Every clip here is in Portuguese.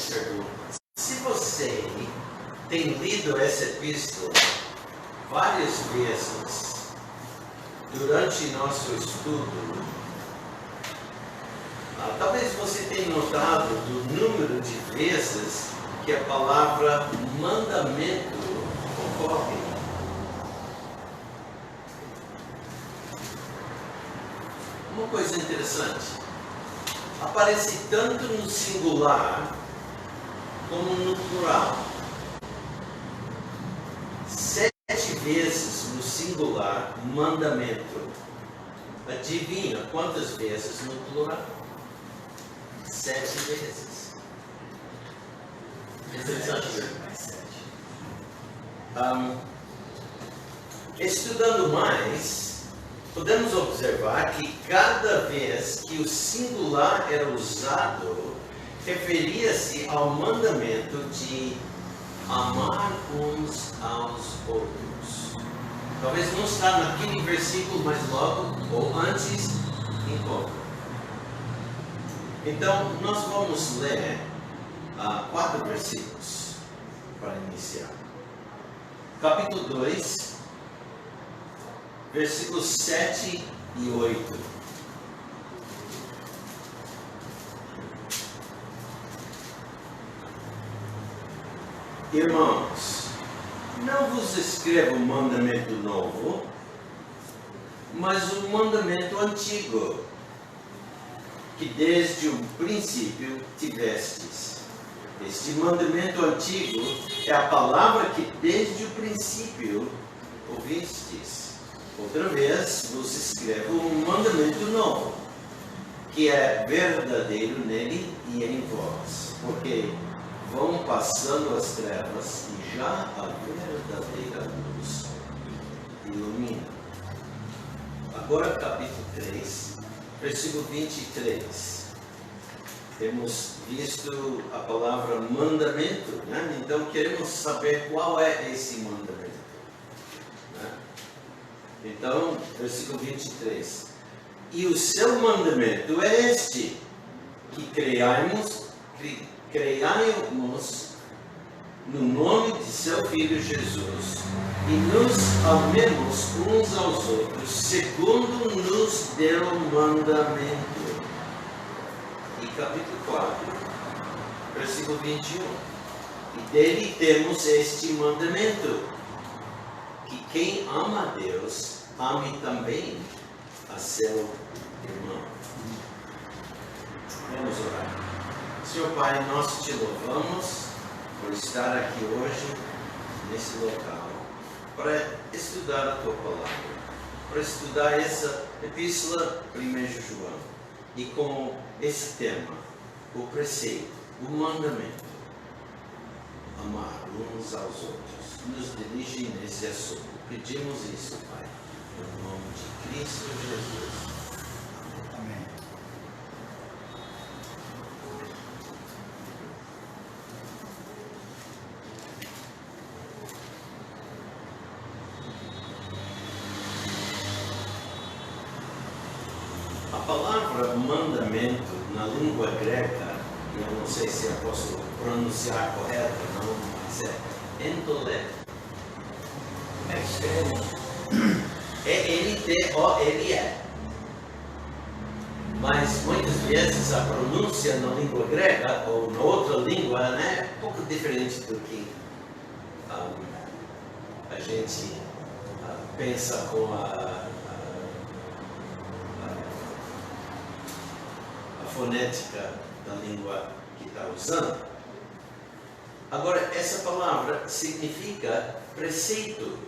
pergunta. Se você tem lido essa epístola várias vezes durante nosso estudo, talvez você tenha notado do número de vezes que a palavra mandamento ocorre. Uma coisa interessante, aparece tanto no singular como no plural. 7 vezes no singular, mandamento. Adivinha quantas vezes no plural? 7 vezes. Interessante. Estudando mais, podemos observar que cada vez que o singular era usado, referia-se ao mandamento de amar uns aos outros. Talvez não está naquele versículo, mas logo ou antes encontra. Então, nós vamos ler 4 versículos para iniciar. Capítulo 2, versículos 7 e 8. Irmãos, não vos escrevo um mandamento novo, mas um mandamento antigo, que desde o princípio tivestes. Este mandamento antigo é a palavra que desde o princípio ouvistes. Outra vez vos escrevo um mandamento novo, que é verdadeiro nele e em vós, porque vão passando as trevas e já a verdadeira luz ilumina. Agora capítulo 3, versículo 23. Temos visto a palavra mandamento, né? Então queremos saber qual é esse mandamento, né? Então, versículo 23. E o seu mandamento é este, que creiamos no nome de seu Filho Jesus e nos amemos uns aos outros, segundo nos deu o mandamento. E capítulo 4, versículo 21. E dele temos este mandamento, que quem ama a Deus, ame também a seu irmão. Vamos orar. Senhor Pai, nós te louvamos por estar aqui hoje, nesse local, para estudar a Tua Palavra, para estudar essa epístola 1 João, e com esse tema, o preceito, o mandamento, amar uns aos outros. Nos dirige nesse assunto. Pedimos isso, Pai, no nome de Cristo Jesus. Amém. A palavra mandamento na língua grega, eu não sei se eu posso pronunciar correto, não, mas é entolé. É estranho. É N-T-O-L-E. Mas muitas vezes a pronúncia na língua grega ou na outra língua, né, é um pouco diferente do que a gente pensa com a fonética da língua que está usando. Agora, essa palavra significa preceito.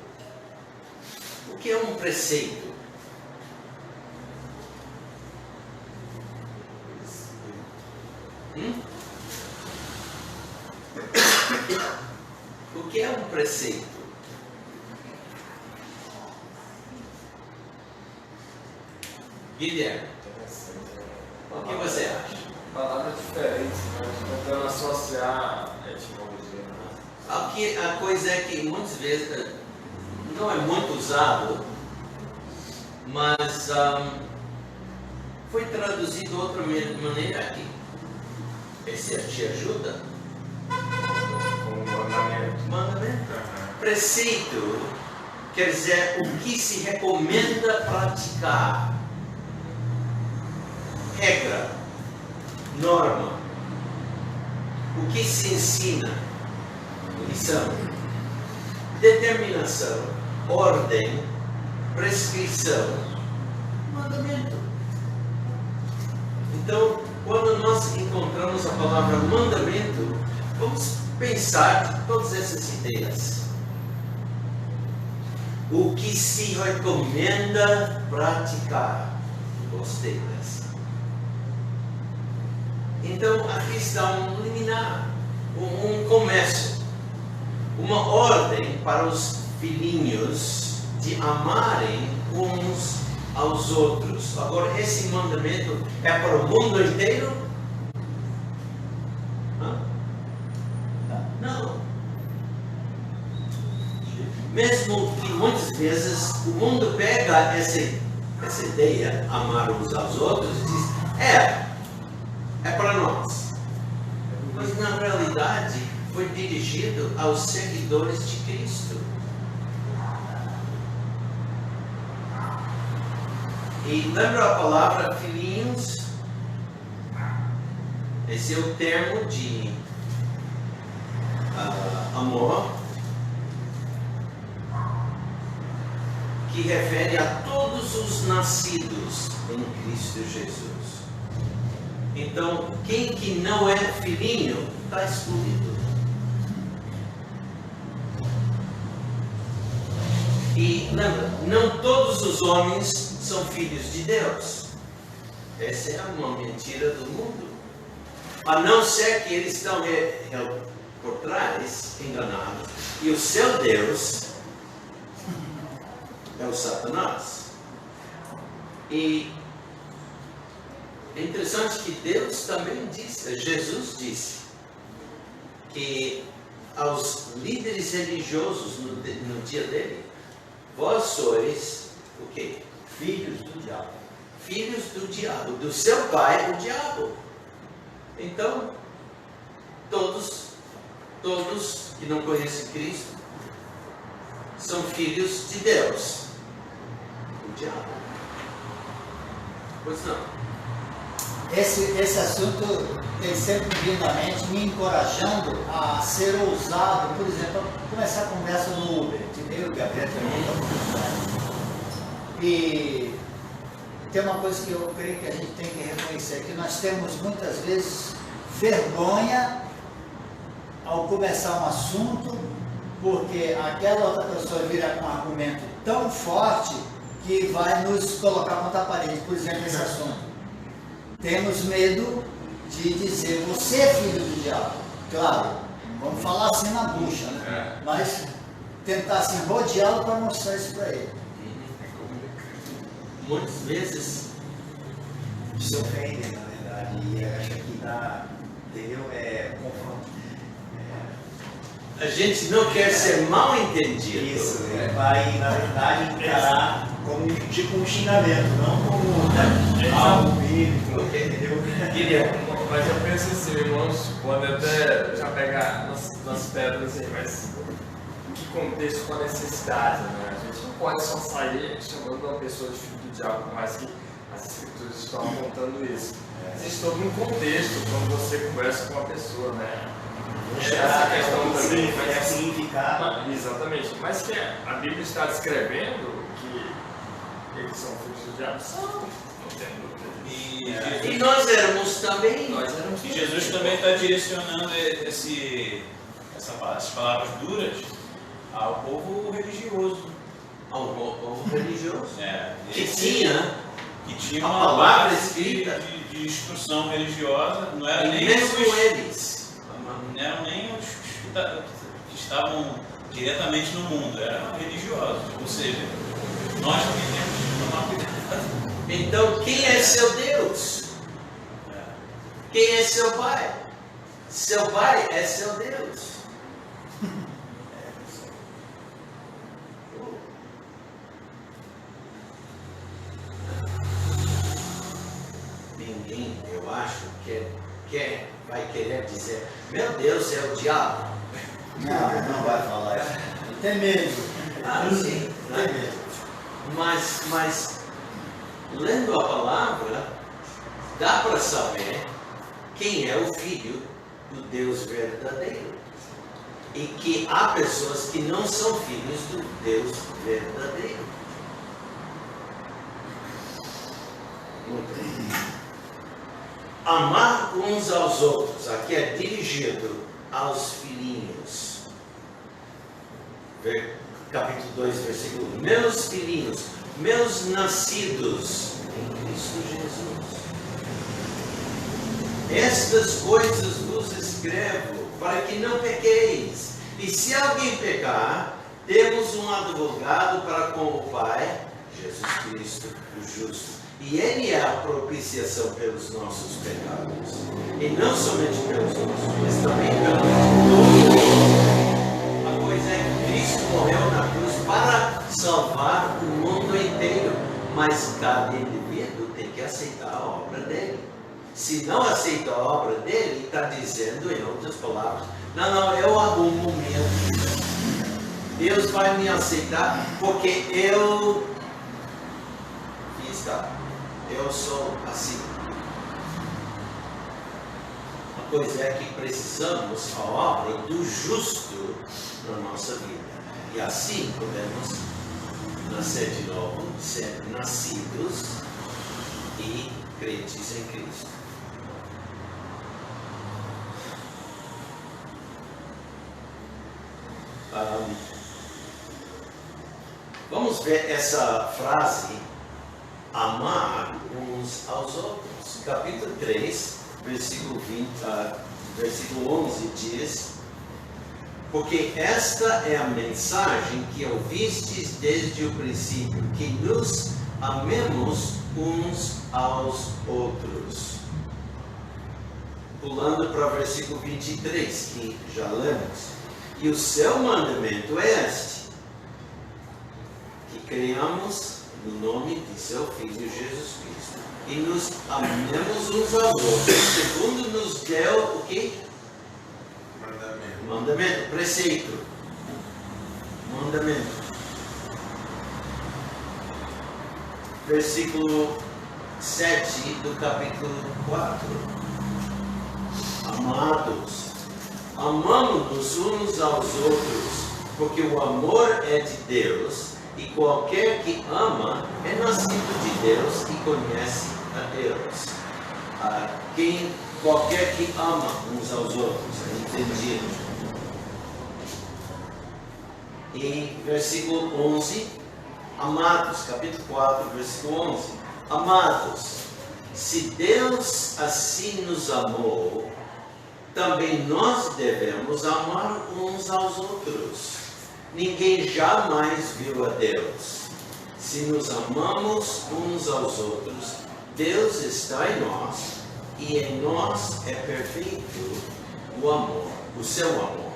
O que é um preceito? O que é um preceito? Guilherme, o que você acha? Palavras diferentes, mas tentando associar a etimologia. A coisa é que muitas vezes não é muito usado, mas foi traduzido de outra maneira aqui. Esse te ajuda? Mandamento. Preceito quer dizer o que se recomenda praticar. Regra, norma, o que se ensina, lição, determinação, ordem, prescrição, mandamento. Então, quando nós encontramos a palavra mandamento, vamos pensar em todas essas ideias. O que se recomenda praticar. Gostei dessa. Então, aqui está um liminar, um começo, uma ordem para os filhinhos de amarem uns aos outros. Agora, esse mandamento é para o mundo inteiro? Não. Mesmo que muitas vezes o mundo pega essa ideia, amar uns aos outros, e diz, é para nós. Mas na realidade foi dirigido aos seguidores de Cristo. E lembra a palavra filhinhos? Esse é o termo de amor que refere a todos os nascidos em Cristo Jesus. Então, quem que não é filhinho está excluído. E lembra, não todos os homens são filhos de Deus. Essa é uma mentira do mundo. A não ser que eles estão por trás, enganados, e o seu Deus é o Satanás. E é interessante que Deus também disse, Jesus disse, que aos líderes religiosos no dia dele, vós sois o quê? Filhos do diabo. Filhos do diabo, do seu pai, o diabo. Então, todos que não conhecem Cristo são filhos de Deus, o diabo. Pois não. Esse assunto tem sempre vindo à mente, me encorajando a ser ousado. Por exemplo, começar a conversa no Uber. Eu e o Gabriel também. E tem uma coisa que eu creio que a gente tem que reconhecer, que nós temos muitas vezes vergonha ao começar um assunto, porque aquela outra pessoa vira com um argumento tão forte que vai nos colocar contra a parede. Por exemplo, esse assunto. Temos medo de dizer, você é filho do diabo. Claro, vamos falar assim na bucha, né? Mas tentar assim, rodeá-lo para mostrar isso para ele. Muitas vezes se ofendem, na verdade, e acha que dá, entendeu? Confronto. A gente não quer ser mal entendido. Isso, vai, na verdade, encarar como tipo um xingamento, não como algo bíblico, entendeu? Mas eu penso assim, irmãos, pode até já pegar nas pedras aí, mas que contexto com a necessidade, né? A gente não pode só sair chamando uma pessoa de filho do diabo, por mais que as escrituras estão apontando isso. Existe todo um contexto quando você conversa com uma pessoa, né? Essa questão também vai significar. Exatamente, mas que a Bíblia está descrevendo que eles são filhos do diabo, são, não tem dúvida. E nós éramos também. E Jesus também está direcionando essas palavras duras ao povo religioso. Ao povo religioso. Que tinha a uma palavra base escrita de instrução religiosa, não era nem mesmo eles. Não eram nem os que estavam diretamente no mundo, eram religiosos. Ou seja, nós também temos que tomar cuidado. Então, quem é seu Deus? Quem é seu pai? Seu pai é seu Deus. Ninguém, eu acho, vai querer dizer, meu Deus, é o diabo. Não vai falar isso. Tem medo. Sim, Tem medo. mas lendo a palavra, dá para saber quem é o Filho do Deus verdadeiro. E que há pessoas que não são filhos do Deus verdadeiro. Muito bem. Amar uns aos outros. Aqui é dirigido aos filhinhos. Capítulo 2, versículo 1. Meus filhinhos, meus nascidos em Cristo Jesus. Estas coisas vos escrevo para que não pequeis. E se alguém pecar, temos um advogado para com o Pai, Jesus Cristo, o justo. E Ele é a propiciação pelos nossos pecados. E não somente pelos nossos, mas também pelos todos. A coisa é que Cristo morreu na cruz para salvar o mundo inteiro. Mas cada indivíduo tem que aceitar a obra dele. Se não aceita a obra dele, está dizendo, em outras palavras, não, eu arrumo mesmo. Deus vai me aceitar porque eu fiz, tá? Eu sou assim. A coisa é que precisamos a obra do justo na nossa vida. E assim podemos nascer de novo, ser nascidos e crentes em Cristo. Vamos ver essa frase, amar uns aos outros. Capítulo 3, versículo 11 diz: porque esta é a mensagem que ouvistes desde o princípio, que nos amemos uns aos outros. Pulando para o versículo 23, que já lemos. E o seu mandamento é este: que creiamos no nome de seu Filho Jesus Cristo e nos amemos uns aos outros, segundo nos deu o quê? Mandamento, preceito. Mandamento. Versículo 7 do capítulo 4. Amados, amamo-nos uns aos outros, porque o amor é de Deus, e qualquer que ama é nascido de Deus e conhece a Deus. Qualquer que ama uns aos outros, é entendido. E versículo 11, amados, capítulo 4, versículo 11. Amados, se Deus assim nos amou, também nós devemos amar uns aos outros. Ninguém jamais viu a Deus. Se nos amamos uns aos outros, Deus está em nós, e em nós é perfeito o amor, o seu amor.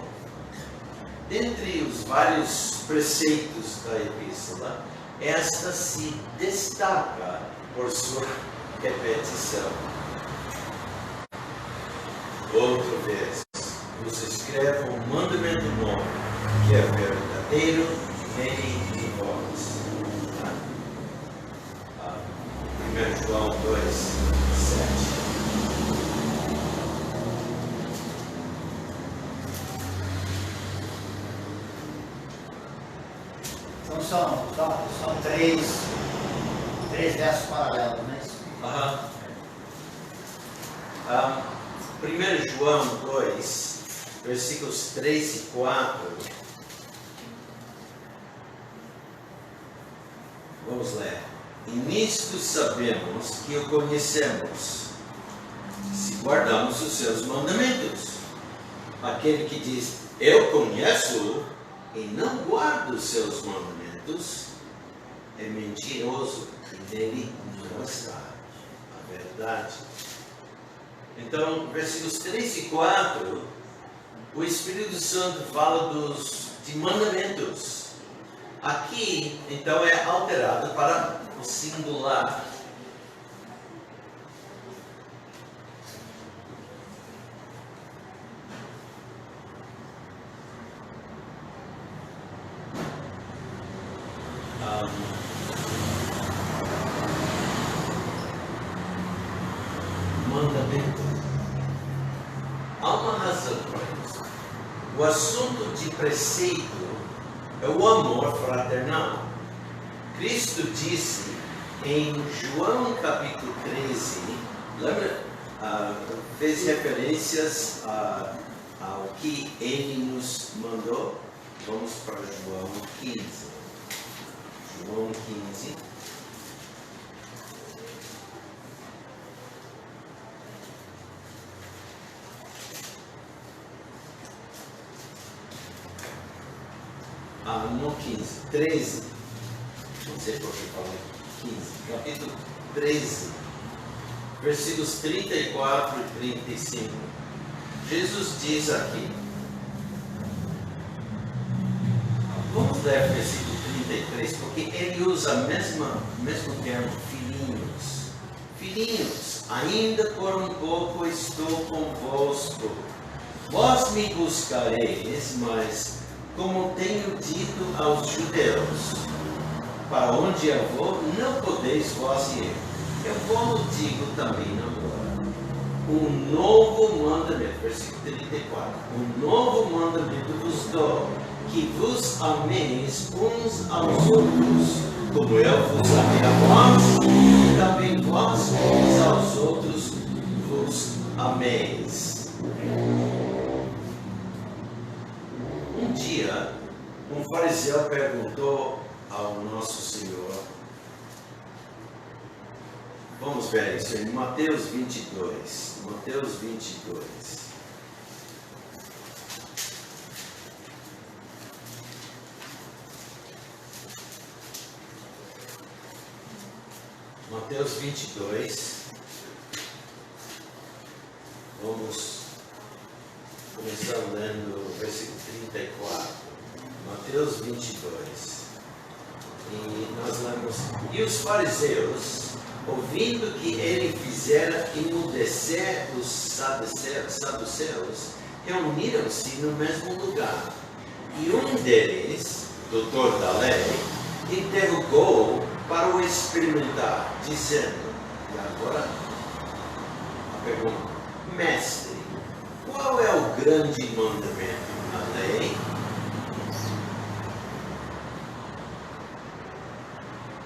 Dentre os vários preceitos da epístola, esta se destaca por sua repetição. Outra vez, vos escrevo um mandamento novo, que é verdadeiro nele e em vós. 1 João 2, 7. Então são três versos paralelos, não é isso? 1 João 2, versículos 3 e 4. Vamos ler. E nisto sabemos que o conhecemos, se guardamos os seus mandamentos. Aquele que diz, eu conheço e não guarda os seus mandamentos, é mentiroso e nele não está a verdade. Então, versículos 3 e 4, o Espírito Santo fala de mandamentos. Aqui, então, é alterado para o singular. mandamento. Há uma razão para isso. O assunto de preceito é o amor fraternal. Cristo disse em João capítulo 13, lembra? Fez referências ao que ele nos mandou. Vamos para João 15. João 15. No 15, 13. Não sei por que falei 15. Capítulo 13. Versículos 34 e 35. Jesus diz aqui. Vamos ler o versículo 33, porque ele usa o mesmo termo, filhinhos. Filhinhos, ainda por um pouco estou convosco. Vós me buscareis, mas como tenho dito aos judeus, para onde eu vou, não podeis vós ir. Eu vos digo também agora, um novo mandamento, versículo 34, um novo mandamento vos dou, que vos ameis uns aos outros, como eu vos amei a vós, e também vós uns aos outros vos ameis. Um dia, um fariseu perguntou ao nosso Senhor, vamos ver isso em Mateus 22. Mateus 22. Mateus 22. Vamos começar lendo o versículo 34. Mateus 22. E nós lemos: E os fariseus, ouvindo que ele fizera emudecer os saduceus, reuniram-se no mesmo lugar. E um deles, doutor da lei, interrogou para o experimentar, dizendo, e agora a pergunta: Mestre, qual é o grande mandamento na lei?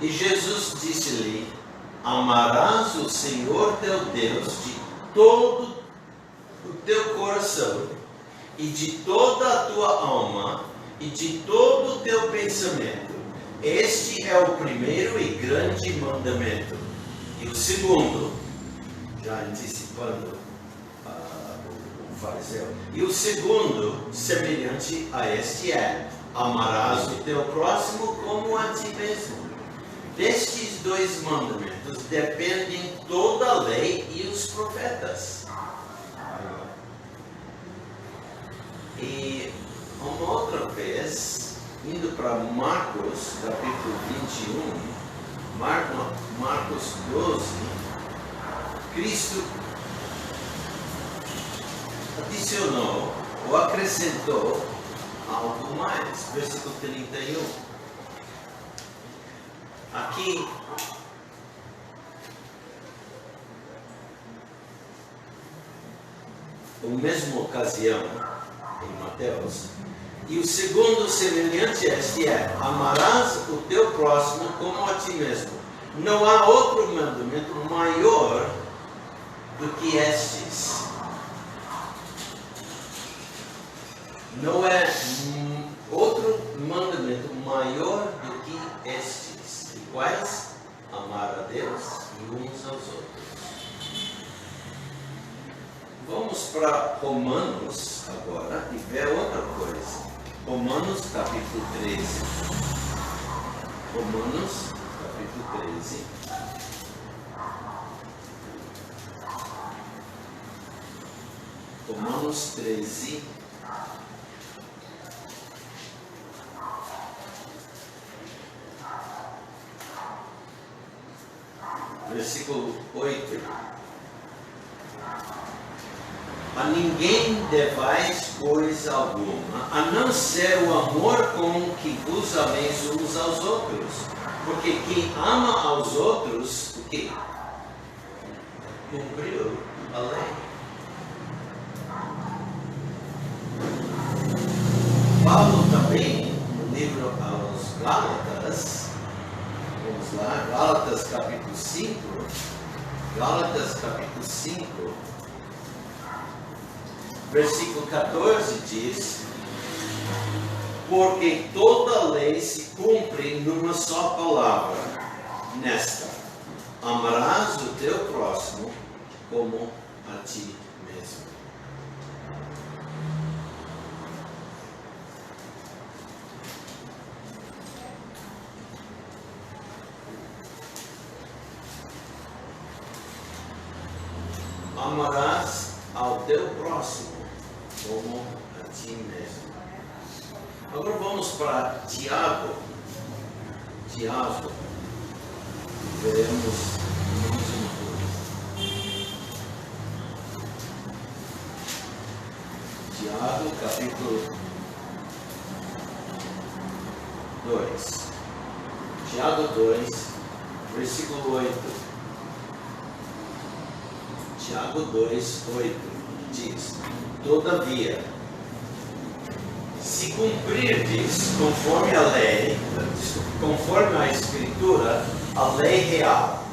E Jesus disse-lhe: Amarás o Senhor teu Deus de todo o teu coração, e de toda a tua alma, e de todo o teu pensamento. Este é o primeiro e grande mandamento. E o segundo, já antecipando o fariseu, e o segundo, semelhante a este é: amarás o teu próximo como a ti mesmo. Destes dois mandamentos dependem toda a lei e os profetas. E uma outra vez, indo para Marcos, capítulo 21, Marcos 12, Cristo adicionou ou acrescentou algo mais, versículo 31. Aqui, a mesma ocasião, em Mateus, e o segundo semelhante a este é: amarás o teu próximo como a ti mesmo. Não há outro mandamento maior do que estes. Não é outro mandamento maior do que estes. E quais? Amar a Deus e uns aos outros. Vamos para Romanos agora e ver outra coisa. Romanos capítulo 13. Romanos capítulo 13. Romanos 13. Versículo 8. A ninguém devais coisa alguma, a não ser o amor com que vos ameis uns aos outros, Porque quem ama aos outros, o quê? Cumpriu a lei. Paulo também, no livro aos Gálatas, vamos lá, Gálatas capítulo 5, versículo 14 diz: porque toda a lei se cumpre numa só palavra, nesta: amarás o teu próximo como a ti mesmo. Amarás ao teu próximo como a ti mesmo. Agora vamos para Tiago. Veremos uma coisa. Tiago, capítulo 2. Tiago 2, versículo 8. Tiago 2, 8 diz: todavia, se cumprirdes conforme a lei, conforme a Escritura, a lei real,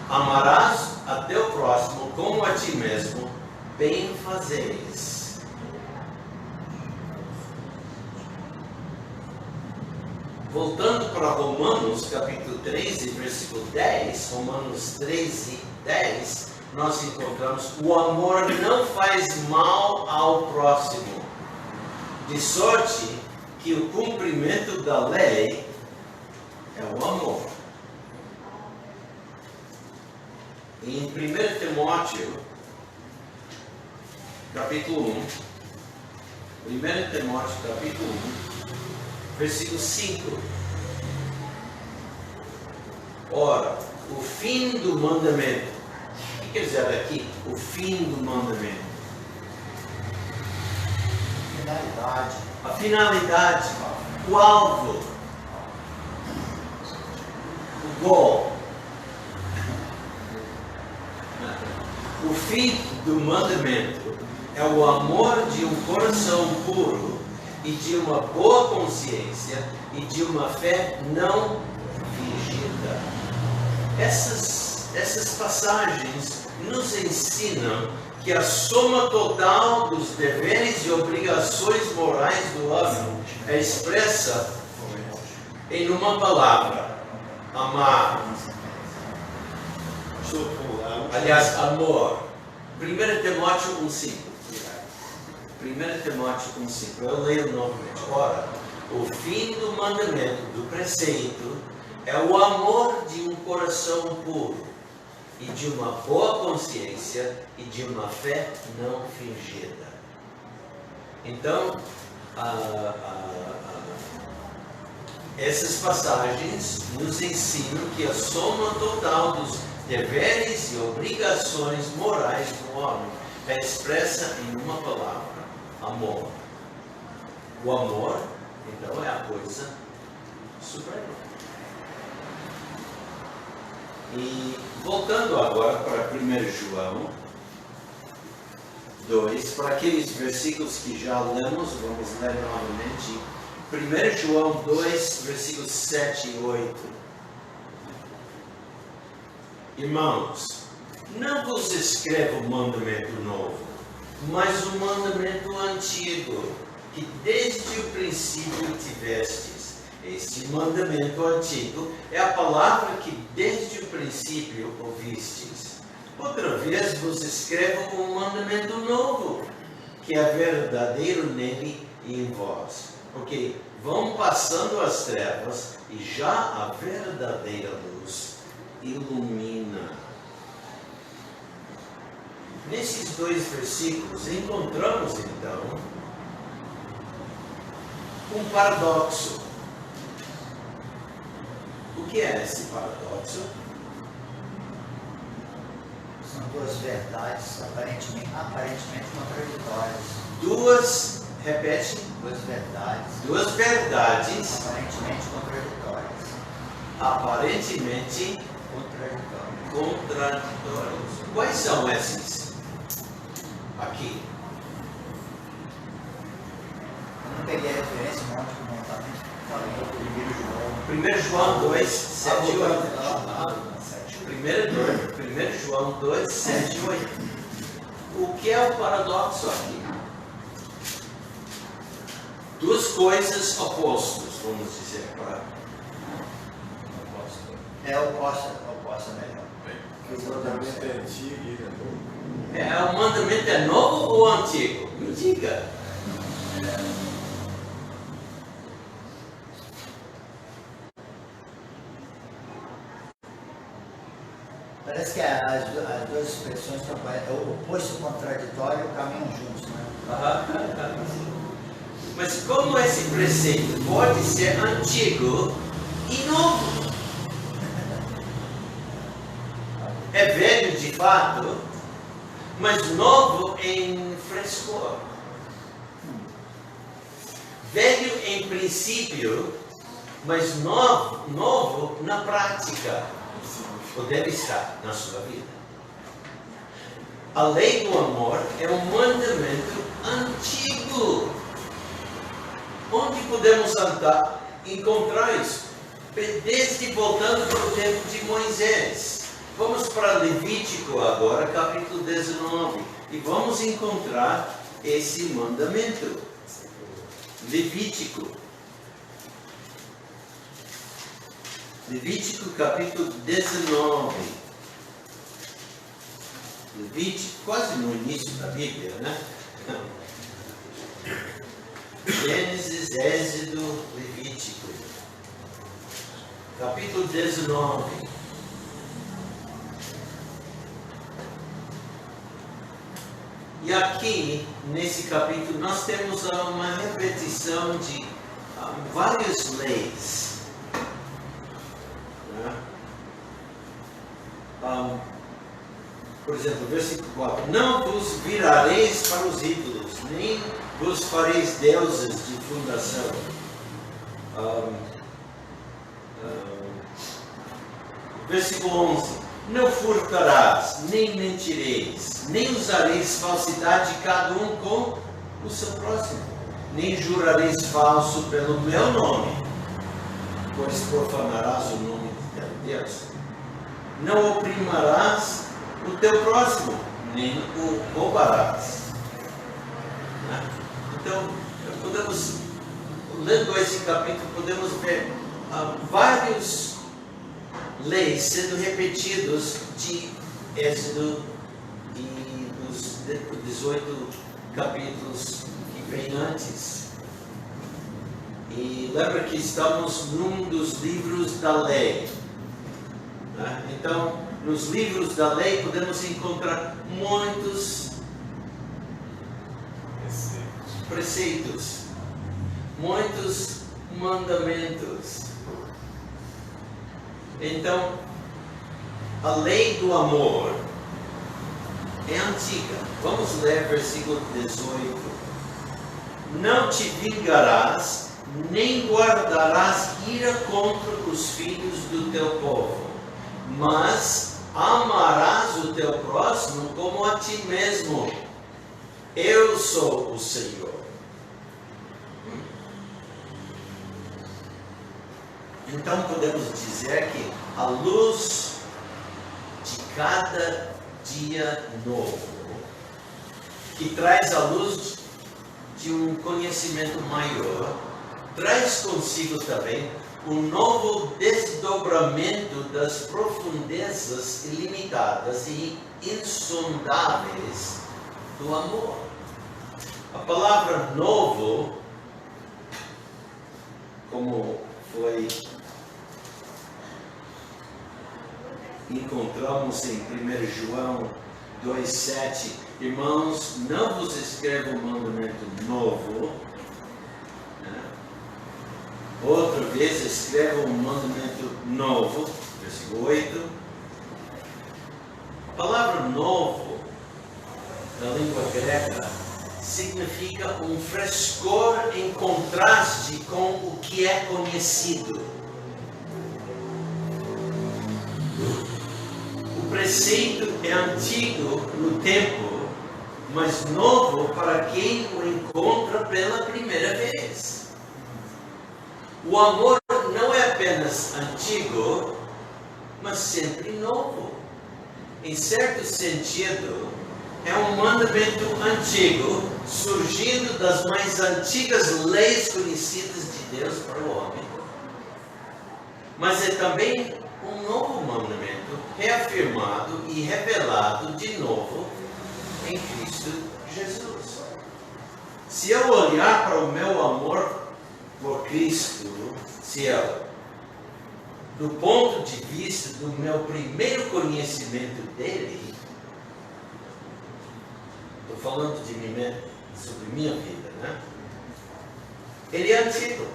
amarás a teu próximo como a ti mesmo, bem fazeis. Voltando para Romanos, capítulo 13, versículo 10, Romanos 13, 10, nós encontramos: o amor não faz mal ao próximo, de sorte que o cumprimento da lei é o amor. Em 1 Timóteo, capítulo 1, 1 Timóteo, capítulo 1, versículo 5. Ora, o fim do mandamento. O que quer dizer aqui? O fim do mandamento. Finalidade. A finalidade, o alvo, o gol. O fim do mandamento é o amor de um coração puro e de uma boa consciência e de uma fé não fingida. Essas passagens nos ensinam que a soma total dos deveres e obrigações morais do homem é expressa em uma palavra: amar. Aliás, amor. 1 Timóteo 1,5. 1 Timóteo 1,5. Eu leio novamente. Ora, o fim do mandamento, do preceito, é o amor de um coração puro e de uma boa consciência e de uma fé não fingida. Então, essas passagens nos ensinam que a soma total dos deveres e obrigações morais do homem é expressa em uma palavra: amor. O amor, então, é a coisa suprema. E voltando agora para 1 João 2, para aqueles versículos que já lemos, vamos ler novamente. 1 João 2, versículos 7 e 8. Irmãos, não vos escrevo mandamento novo, mas o mandamento antigo, que desde o princípio tivestes. Este mandamento antigo é a palavra que desde o princípio ouvistes. Outra vez vos escrevo um mandamento novo, que é verdadeiro nele e em vós. Porque vão passando as trevas e já a verdadeira luz ilumina. Nesses dois versículos encontramos então um paradoxo. O que é esse paradoxo? São duas verdades aparentemente contraditórias. Duas Repete. Duas verdades Duas verdades aparentemente contraditórias. aparentemente contraditórias. Quais são esses? Aqui. Eu não peguei a referência, não, que não está falando. 1 João 2, 7 e 8. 8. 1 João 2, 7 e 8. O que é o paradoxo aqui? Duas coisas opostas, vamos dizer. É oposta melhor. Que o mandamento é antigo e ele é novo. O mandamento é novo ou antigo? Me diga. Parece que as duas expressões estão o oposto e o contraditório caminham juntos, né? Mas como esse preceito pode ser antigo e novo? É velho de fato, mas novo em frescor. Velho em princípio, mas novo na prática. Ou deve estar na sua vida. A lei do amor é um mandamento antigo. Onde podemos encontrar isso? Desde voltando para o tempo de Moisés. Vamos para Levítico agora, capítulo 19. E vamos encontrar esse mandamento. Levítico capítulo 19. Levítico, quase no início da Bíblia, né? Gênesis, Êxodo, Levítico. Capítulo 19. E aqui, nesse capítulo, nós temos uma repetição de várias leis. Por exemplo, versículo 4: Não vos virareis para os ídolos, nem vos fareis deuses de fundação. Versículo 11: Não furtarás, nem mentireis, nem usareis falsidade cada um com o seu próximo, nem jurareis falso pelo meu nome, pois profanarás o nome de teu Deus. Não oprimirás o teu próximo, nem o roubarás. Então, lendo esse capítulo, podemos ver várias leis sendo repetidas de Êxodo e dos 18 capítulos que vem antes. E lembra que estamos num dos livros da lei. Então, nos livros da lei podemos encontrar muitos preceitos, muitos mandamentos. Então, a lei do amor é antiga. Vamos ler versículo 18. Não te vingarás, nem guardarás ira contra os filhos do teu povo, mas amarás o teu próximo como a ti mesmo. Eu sou o Senhor. Então podemos dizer que a luz de cada dia novo, que traz a luz de um conhecimento maior, traz consigo também um novo desdobramento das profundezas ilimitadas e insondáveis do amor. A palavra novo, como foi encontramos em 1 João 2,7, irmãos, não vos escrevo um mandamento novo, outra vez escrevo um mandamento novo, versículo 8. A palavra novo, na língua grega, significa um frescor em contraste com o que é conhecido. O preceito é antigo no tempo, mas novo para quem o encontra pela primeira vez. O amor não é apenas antigo, mas sempre novo. Em certo sentido, é um mandamento antigo, surgindo das mais antigas leis conhecidas de Deus para o homem. Mas é também um novo mandamento, reafirmado e revelado de novo em Cristo Jesus. Se eu olhar para o meu amor por Cristo, se eu, do ponto de vista do meu primeiro conhecimento dele, estou falando de mim mesmo, sobre minha vida, né? Ele é antigo,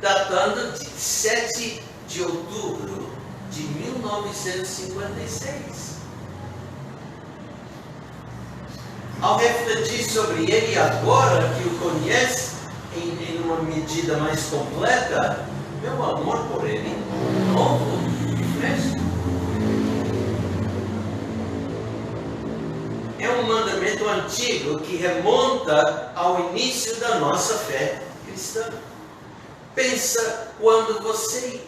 datando de 7 de outubro de 1956. Ao refletir sobre ele agora que o conhece em uma medida mais completa, meu amor por ele, novo e fresco. É um mandamento antigo que remonta ao início da nossa fé cristã. Pensa quando você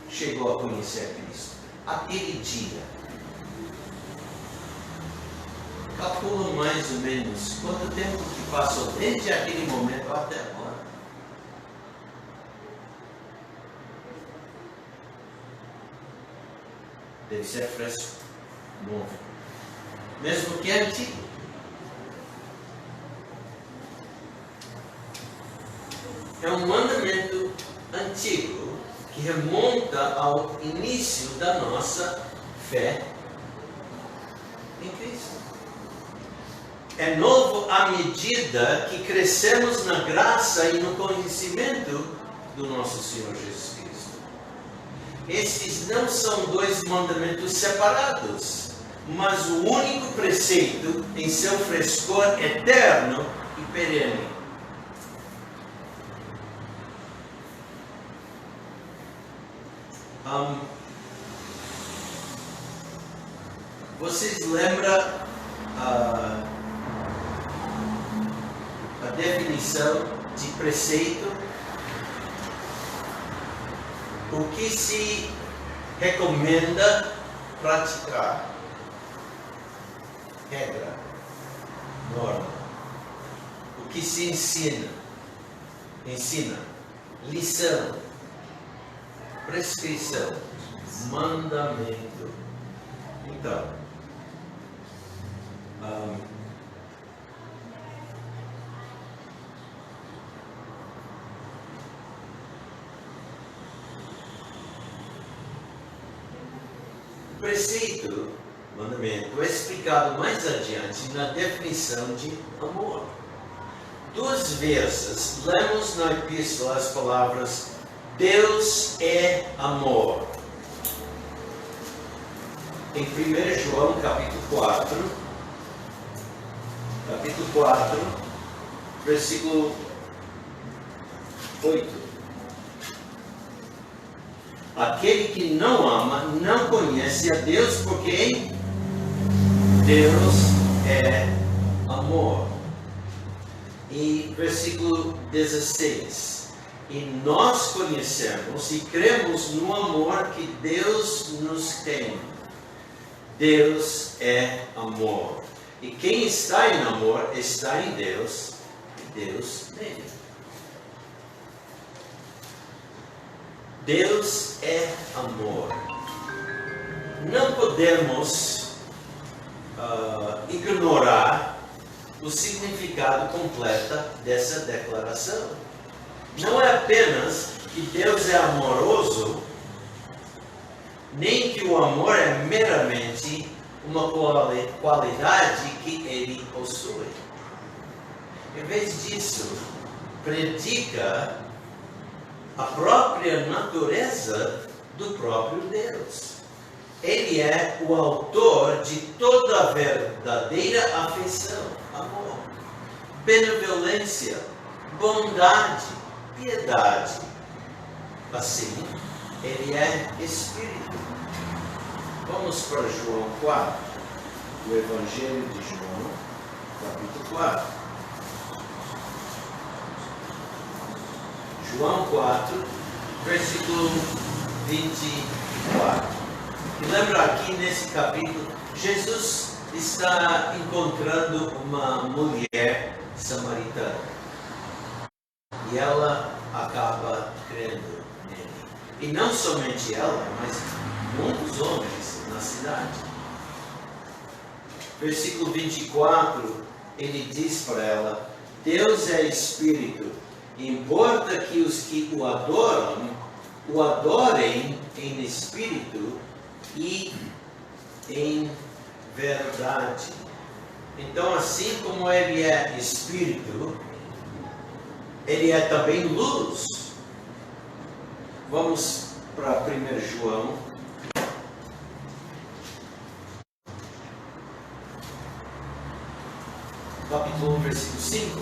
chegou a conhecer Cristo, aquele dia. Calcula mais ou menos quanto tempo que passou desde aquele momento até agora. Deve ser fresco, novo, mesmo que antigo. É um mandamento antigo que remonta ao início da nossa fé em Cristo. É novo à medida que crescemos na graça e no conhecimento do nosso Senhor Jesus Cristo. Estes não são dois mandamentos separados, mas o único preceito em seu frescor eterno e perene. Vocês lembram a definição de preceito? O que se recomenda praticar? Regra, norma. O que se ensina? Lição, prescrição, mandamento. Então, preceito, mandamento, é explicado mais adiante na definição de amor. 2 vezes lemos na epístola as palavras Deus é amor. Em 1 João capítulo 4, versículo 8. Aquele que não ama não conhece a Deus, porque Deus é amor. E versículo 16. E nós conhecemos e cremos no amor que Deus nos tem. Deus é amor. E quem está em amor está em Deus e Deus nele. Deus é amor. Não podemos ignorar o significado completo dessa declaração. Não é apenas que Deus é amoroso, nem que o amor é meramente uma qualidade que ele possui. Em vez disso, predica a própria natureza do próprio Deus. Ele é o autor de toda a verdadeira afeição, amor, benevolência, bondade, piedade. Assim, ele é Espírito. Vamos para João 4, o Evangelho de João, capítulo 4. João 4, versículo 24. E lembra aqui nesse capítulo, Jesus está encontrando uma mulher samaritana. E ela acaba crendo nele. E não somente ela, mas muitos homens na cidade. Versículo 24, ele diz para ela: Deus é Espírito, importa que os que o adorem em Espírito e em verdade. Então, assim como ele é Espírito, ele é também luz. Vamos para 1 João. Capítulo 1, versículo 5.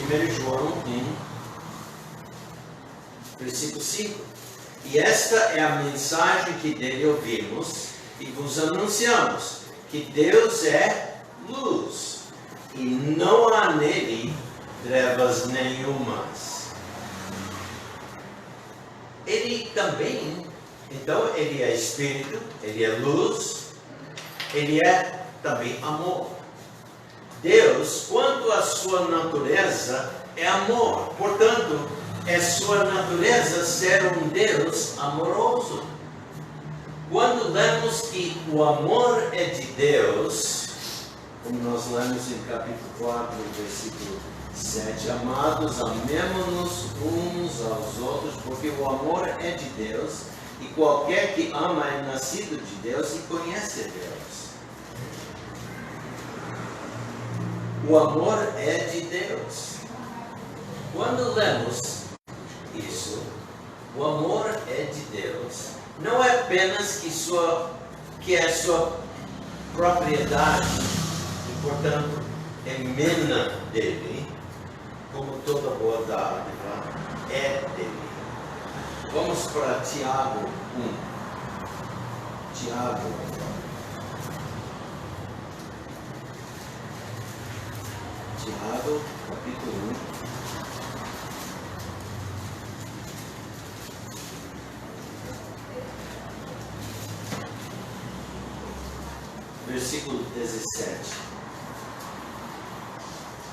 1 João 1, versículo 5. E esta é a mensagem que dele ouvimos e vos anunciamos, que Deus é luz, e não há nele trevas nenhumas. Ele também, então, ele é Espírito, ele é luz, ele é também amor. Deus, quanto à sua natureza, é amor. Portanto, é sua natureza ser um Deus amoroso. Quando lemos que o amor é de Deus, como nós lemos em capítulo 4, versículo 7, amados, amemo-nos uns aos outros, porque o amor é de Deus, e qualquer que ama é nascido de Deus e conhece a Deus. O amor é de Deus. Quando lemos isso, o amor é de Deus. Não é apenas que é sua propriedade e, portanto, emana dele, como toda boa dádiva é dele. Vamos para Tiago 1. Tiago. Tiago, capítulo 1. Versículo 17.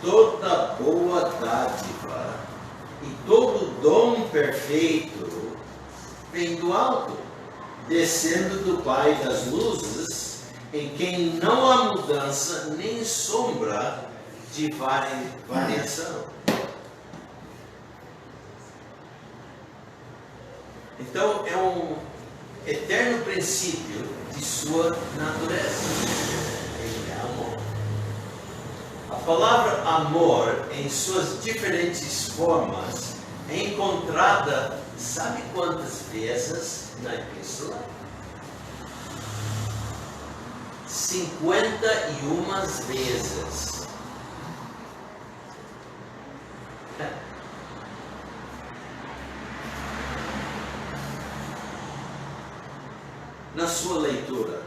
Toda boa dádiva e todo dom perfeito vem do alto, descendo do Pai das luzes, em quem não há mudança nem sombra de variação. Então é um eterno princípio de sua natureza. Ele é amor. A palavra amor, em suas diferentes formas, é encontrada, sabe quantas vezes na Epístola? 51 vezes. Na sua leitura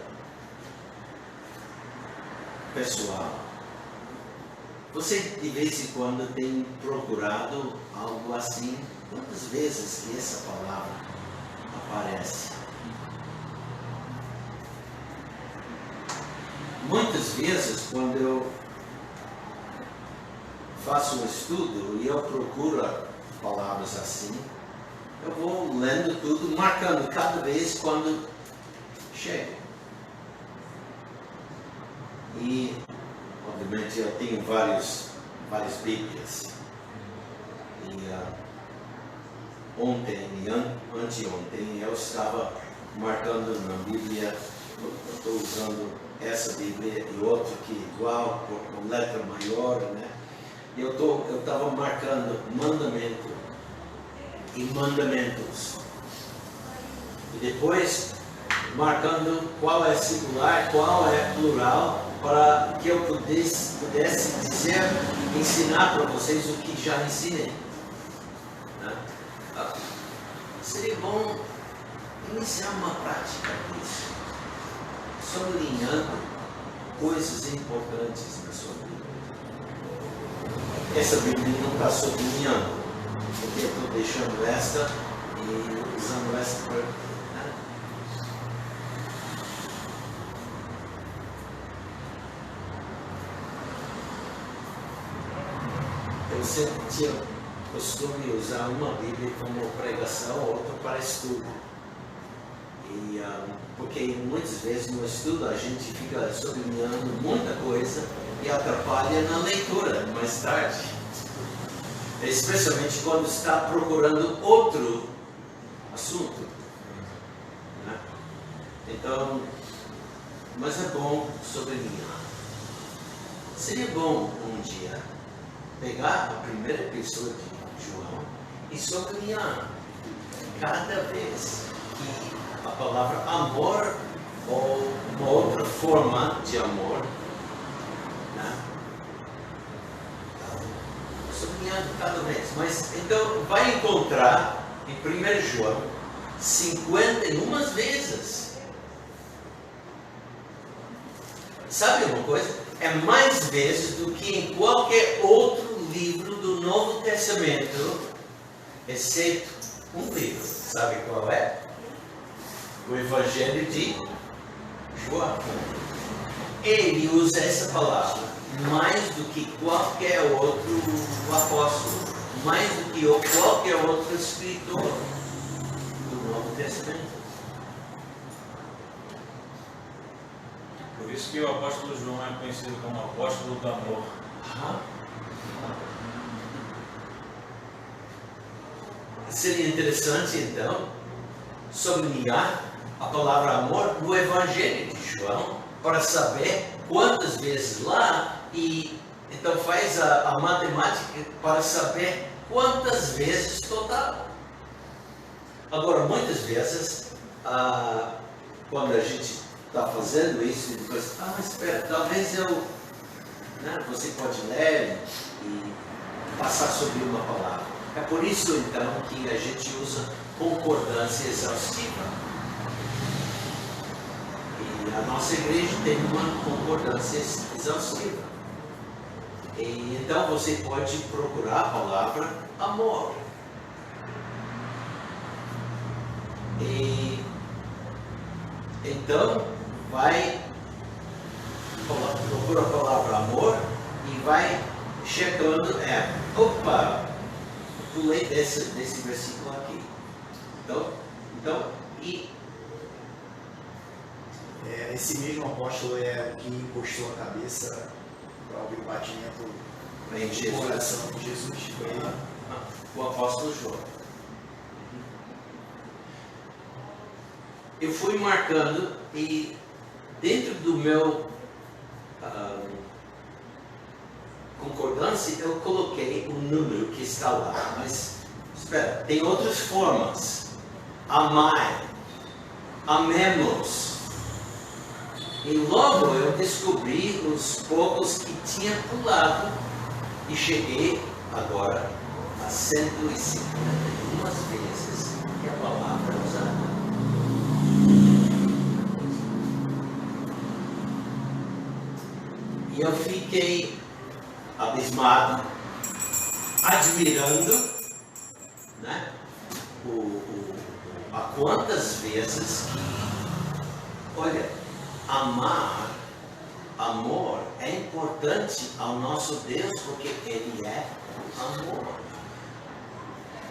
pessoal, você de vez em quando tem procurado algo assim? Quantas vezes que essa palavra aparece? Muitas vezes, quando eu faço um estudo e eu procuro palavras assim, eu vou lendo tudo, marcando cada vez quando chega. E, obviamente, eu tenho várias Bíblias. E ontem e anteontem eu estava marcando na Bíblia, eu estou usando essa Bíblia e outra que é igual, com letra maior, né? E eu estava marcando mandamento e mandamentos. E depois marcando qual é singular, qual é plural, para que eu pudesse dizer, ensinar para vocês o que já ensinei. Né? Seria bom iniciar uma prática disso, sublinhando coisas importantes na sua vida. Essa Bíblia não está sublinhando, porque eu estou deixando esta e usando esta para... Eu sempre tinha costume de usar uma Bíblia como pregação, outra para estudo. E, porque muitas vezes no estudo a gente fica sublinhando muita coisa e atrapalha na leitura mais tarde. Especialmente quando está procurando outro assunto. Né? Então, mas é bom sublinhar. Seria bom um dia pegar a primeira pessoa de João e sublinhar cada vez que a palavra amor ou uma outra forma de amor, né? Sublinhando cada vez. Mas então vai encontrar em 1 João 51 vezes. Sabe uma coisa? É mais vezes do que em qualquer outro livro do Novo Testamento, exceto um livro. Sabe qual é? O Evangelho de João. Ele usa essa palavra mais do que qualquer outro apóstolo, mais do que qualquer outro escritor do Novo Testamento. Por isso que o apóstolo João é conhecido como apóstolo do amor. Seria interessante, então, sublinhar a palavra amor no Evangelho de João, para saber quantas vezes lá, e então faz a matemática para saber quantas vezes total. Agora, muitas vezes, quando a gente está fazendo isso, e depois, mas espera, talvez eu... Né, você pode ler e passar sobre uma palavra. É por isso, então, que a gente usa concordância exaustiva. E a nossa igreja tem uma concordância exaustiva. E, então, você pode procurar a palavra amor. E então, procura a palavra amor e vai checando, opa, pulei desse versículo aqui. Então, esse mesmo apóstolo é o que encostou a cabeça para ouvir o batimento do coração de Jesus. Foi ele. O apóstolo João. Eu fui marcando e dentro do meu concordância eu coloquei o número que está lá. Mas espera, tem outras formas. Amai, amemos. E logo eu descobri os poucos que tinha pulado e cheguei agora a 151 vezes que a palavra é usada. E eu fiquei abismado, admirando, né, a quantas vezes que, olha, amor é importante ao nosso Deus porque Ele é amor.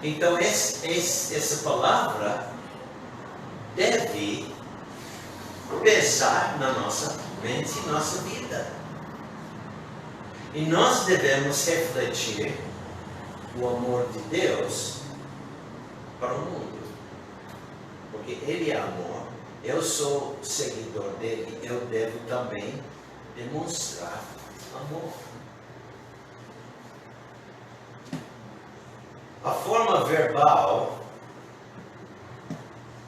Então essa palavra deve pesar na nossa mente e nossa vida. E nós devemos refletir o amor de Deus para o mundo. Porque Ele é amor. Eu sou seguidor dele, eu devo também demonstrar amor. A forma verbal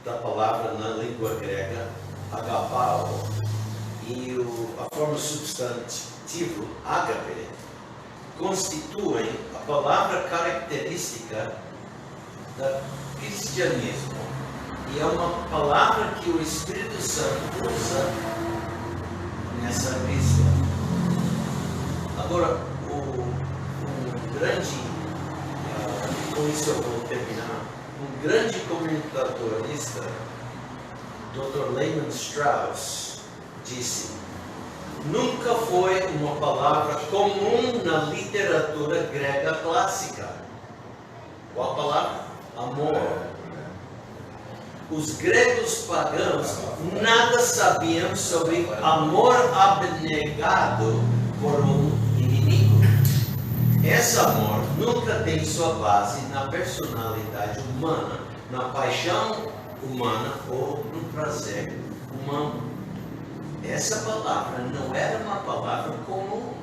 da palavra na língua grega agapao, e a forma substantivo ágape constituem a palavra característica do cristianismo. E é uma palavra que o Espírito Santo usa nessa epístola. Agora, com isso eu vou terminar, um grande comentarista, Dr. Lehman Strauss, disse: nunca foi uma palavra comum na literatura grega clássica. Qual palavra? Amor. Os gregos pagãos nada sabiam sobre amor abnegado por um inimigo. Esse amor nunca tem sua base na personalidade humana, na paixão humana ou no prazer humano. Essa palavra não era uma palavra comum.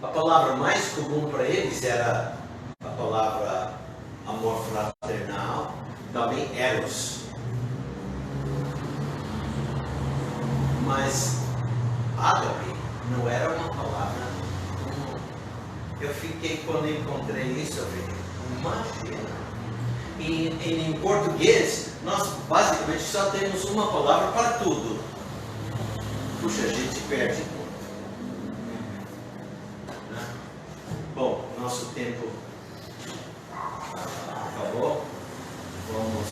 A palavra mais comum para eles era a palavra amor fraternal, também eros. Mas ágape não era uma palavra comum. Eu fiquei, quando encontrei isso, eu falei, imagina. E em português, nós basicamente só temos uma palavra para tudo. Puxa, a gente perde muito. Bom, nosso tempo